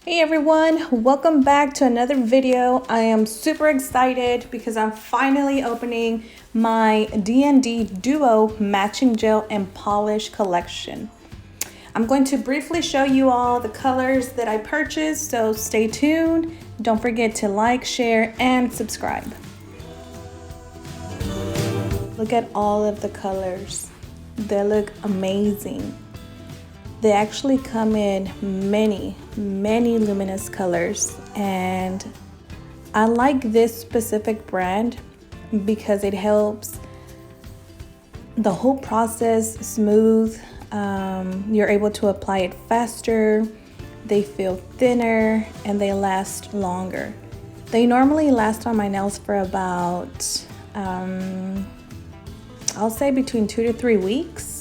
Hey everyone, welcome back to another video. I am super excited because I'm finally opening my DND Duo matching gel and polish collection. I'm going to briefly show you all the colors that I purchased, so stay tuned. Don't forget to like, share, and subscribe. Look at all of the colors. They look amazing. They actually come in many luminous colors, and I like this specific brand because it helps the whole process smooth. You're able to apply it faster, they feel thinner, and they last longer. They normally last on my nails for about I'll say between 2 to 3 weeks.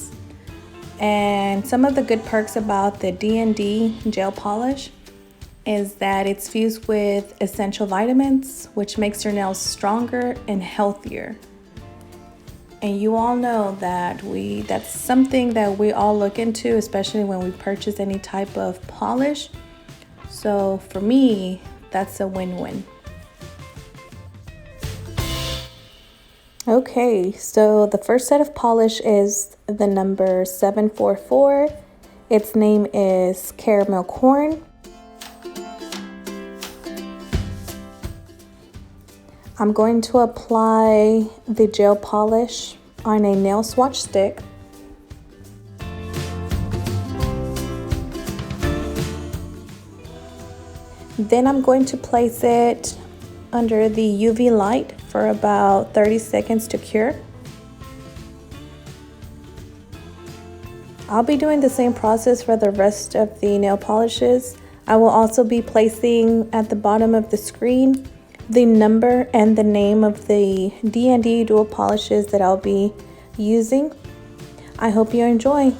And some of the good perks about the DND gel polish is that it's fused with essential vitamins, which makes your nails stronger and healthier. And you all know that that's something that we all look into, especially when we purchase any type of polish. So for me, that's a win-win. Okay, so the first set of polish is the number 744. Its name is Caramel Corn. I'm going to apply the gel polish on a nail swatch stick. Then I'm going to place it under the UV light for about 30 seconds to cure. I'll be doing the same process for the rest of the nail polishes. I will also be placing at the bottom of the screen the number and the name of the DND Duo polishes that I'll be using. I hope you enjoy.